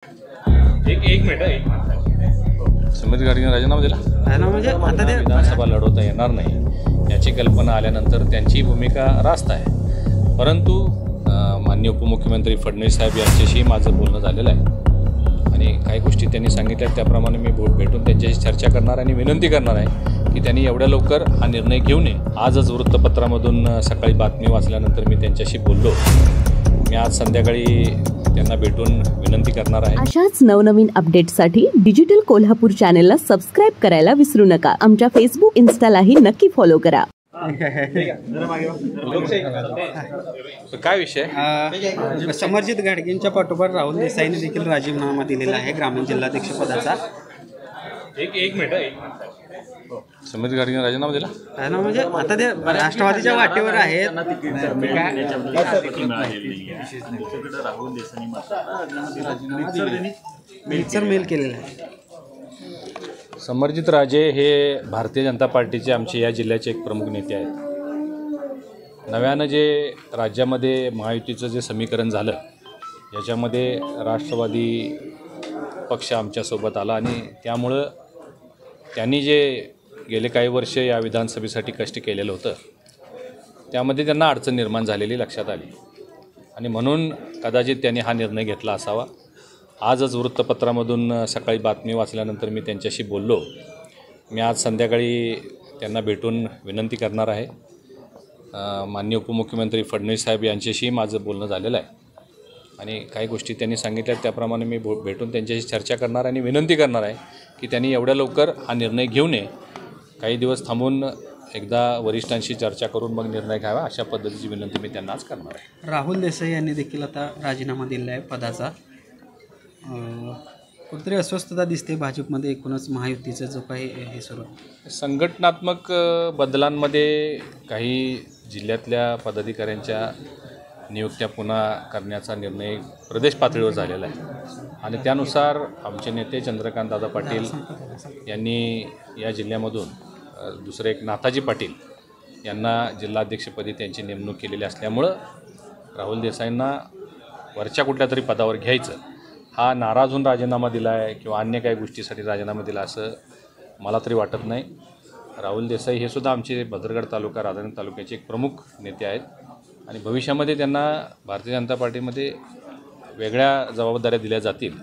एक मिनिट समित गाडगेंनी राजीनामा दिला म्हणजे आता ते विधानसभा लढवता येणार नाही याची कल्पना आल्यानंतर त्यांची भूमिका रास्त आहे। परंतु माननीय उपमुख्यमंत्री फडणवीस साहेब यांच्याशी माझं बोलणं झालेलं आहे आणि काही गोष्टी त्यांनी सांगितल्या त्याप्रमाणे मी भेटून त्यांच्याशी चर्चा करणार आणि विनंती करणार आहे की त्यांनी एवढ्या लवकर हा निर्णय घेऊ नये। आजच वृत्तपत्रामधून सकाळी बातमी वाचल्यानंतर मी त्यांच्याशी बोललो। मी आज संध्याकाळी त्यांना भेटून विनंती करणार आहे। अशाच नवनवीन अपडेट्ससाठी डिजिटल कोल्हापूर चॅनलला सबस्क्राइब करायला विसरू नका। आमच्या फेसबुक इन्स्टालाही नक्की फॉलो करा। काय विषय समर्जित घाडगेंच्या पाठोपाठ राहुल देसाईंनी देखील राजीनामा दिलेला आहे ग्रामीण जिल्हाध्यक्ष पदाचा। एक मिनिट समित गाडगेंनी राजीनामा दिला म्हणजे आता ते राष्ट्रवादीच्या वाटेवर आहेत। मेल केलेला आहे। समर्जित राजे हे भारतीय जनता पार्टीचे आमचे या जिल्ह्याचे एक प्रमुख नेते आहेत। नव्यानं जे राज्यामध्ये महायुतीचं जे समीकरण झालं याच्यामध्ये राष्ट्रवादी पक्ष आमच्यासोबत आला आणि त्यामुळं त्यांनी जे गेले काही वर्ष या विधानसभेसाठी कष्ट केलेलं होतं त्यामध्ये त्यांना अडचण निर्माण झालेली लक्षात आली आणि म्हणून कदाचित त्यांनी हा निर्णय घेतला असावा। आजच वृत्तपत्रामधून सकाळी बातमी वाचल्यानंतर मी त्यांच्याशी बोललो। मी आज संध्याकाळी त्यांना भेटून विनंती करणार आहे। माननीय उपमुख्यमंत्री फडणवीस साहेब यांच्याशी माझं बोलणं झालेलं आहे आणि काही गोष्टी त्यांनी सांगितल्या त्याप्रमाणे मी भेटून त्यांच्याशी चर्चा करणार आणि विनंती करणार आहे की त्यांनी एवढ्या लवकर हा निर्णय घेऊ नये। काही दिवस थांबून एकदा वरिष्ठांशी चर्चा करून मग निर्णय घ्यावा अशा पद्धतीची विनंती मी त्यांना आज करणार आहे। राहुल देसाई यांनी देखील आता राजीनामा दिला आहे पदाचा। कुठेतरी अस्वस्थता दिसते भाजपमध्ये एकूणच महायुतीचं जो काही हे सुरू आहे। संघटनात्मक बदलांमध्ये काही जिल्ह्यातल्या पदाधिकाऱ्यांच्या नियुक्त्या पुन्हा करण्याचा निर्णय प्रदेश पातळीवर झालेला आहे आणि त्यानुसार आमचे नेते चंद्रकांत दादा पाटील यांनी या जिल्ह्यामधून दुसरे एक नाथाजी पाटील यांना जिल्हाध्यक्षपदी त्यांची नेमणूक केलेली असल्यामुळं राहुल देसाईंना वरच्या कुठल्या तरी पदावर घ्यायचं हा नाराज होऊन राजीनामा दिला आहे किंवा अन्य काही गोष्टीसाठी राजीनामा दिला असं मला तरी वाटत नाही। राहुल देसाई हे सुद्धा आमचे भद्रगड तालुका राधानगरी तालुक्याचे एक प्रमुख नेते आहेत आणि भविष्यामध्ये त्यांना भारतीय जनता पार्टीमध्ये वेगळ्या जबाबदाऱ्या दिल्या जातील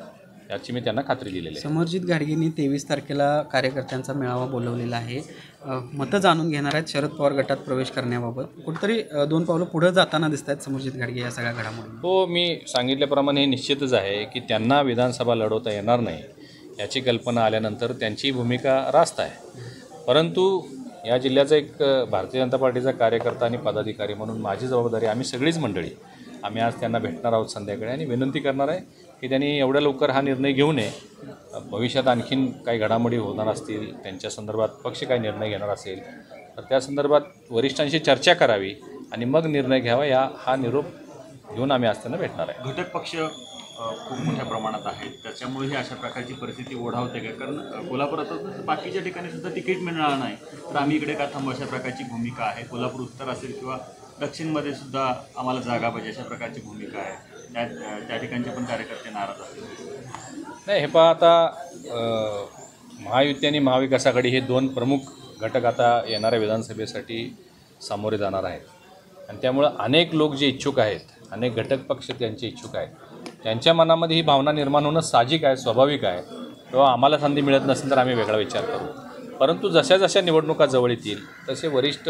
याची मी त्यांना खात्री दिलेली आहे। समर्जित घाडगेंनी 23 तारखेला कार्यकर्त्यांचा मेळावा बोलवलेला आहे। मतं जाणून घेणार आहेत शरद पवार गटात प्रवेश करण्याबाबत। कुठेतरी 2 पावलं पुढे जाताना दिसत आहेत समर्जित घाडगे या सगळ्या घडामोडी। हो, मी सांगितल्याप्रमाणे हे निश्चितच आहे की त्यांना विधानसभा लढवता येणार नाही याची कल्पना आल्यानंतर त्यांची भूमिका रास्त आहे। परंतु या जिल्ह्याचा एक भारतीय जनता पार्टीचा कार्यकर्ता आणि पदाधिकारी म्हणून माझी जबाबदारी आम्ही सगळीच मंडळी आम्ही आज त्यांना भेटणार आहोत संध्याकाळी आणि विनंती करणार आहे की त्यांनी एवढ्या लवकर हा निर्णय घेऊ नये। भविष्यात आणखीन काही घडामोडी होणार असतील त्यांच्या संदर्भात पक्ष काही निर्णय घेणार असेल तर त्या संदर्भात वरिष्ठांशी चर्चा करावी आणि मग निर्णय घ्यावा हा निरोप घेऊन आम्ही आज त्यांना भेटणार आहे। घटक पक्ष खूप मोठ्या प्रमाणात आहेत त्याच्यामुळे ही अशा प्रकारची परिस्थिती ओढावते का? कारण कोल्हापुरात बाकीच्या ठिकाणी सुद्धा तिकीट मिळणार नाही तर आम्ही इकडे का थांबू अशा प्रकारची भूमिका आहे। कोल्हापूर उत्तर असेल किंवा दक्षिणमध्ये सुद्धा आम्हाला जागा पाहिजे अशा प्रकारची भूमिका आहे। त्या ठिकाणचे पण कार्यकर्ते नाराज असतील नाही। हे पहा आता महायुती आणि महाविकास आघाडी हे 2 प्रमुख घटक आता येणाऱ्या विधानसभेसाठी सामोरे जाणार आहेत आणि त्यामुळं अनेक लोक जे इच्छुक आहेत अनेक घटक पक्ष त्यांचे इच्छुक आहेत त्यांच्या मनामध्ये ही भावना निर्माण होणं साहजिक आहे स्वाभाविक आहे। तेव्हा आम्हाला संधी मिळत नसेल तर आम्ही वेगळा विचार करू। परंतु जशा जशा निवडणुका जवळ येतील तसे वरिष्ठ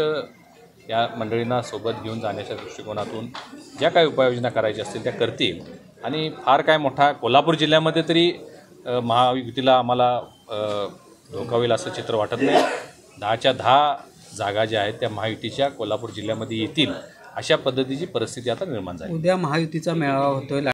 या मंडळींना सोबत घेऊन जाण्याच्या दृष्टिकोनातून ज्या काही उपाययोजना करायच्या असतील त्या करतील आणि फार काय मोठा कोल्हापूर जिल्ह्यामध्ये तरी महायुतीला आम्हाला धोका होईल असं चित्र वाटत नाही। 10च्या 10 जागा ज्या आहेत त्या महायुतीच्या कोल्हापूर जिल्ह्यामध्ये येतील अशा पद्धतीची परिस्थिती आता निर्माण झाली। उद्या महायुतीचा मेळावा होतोय।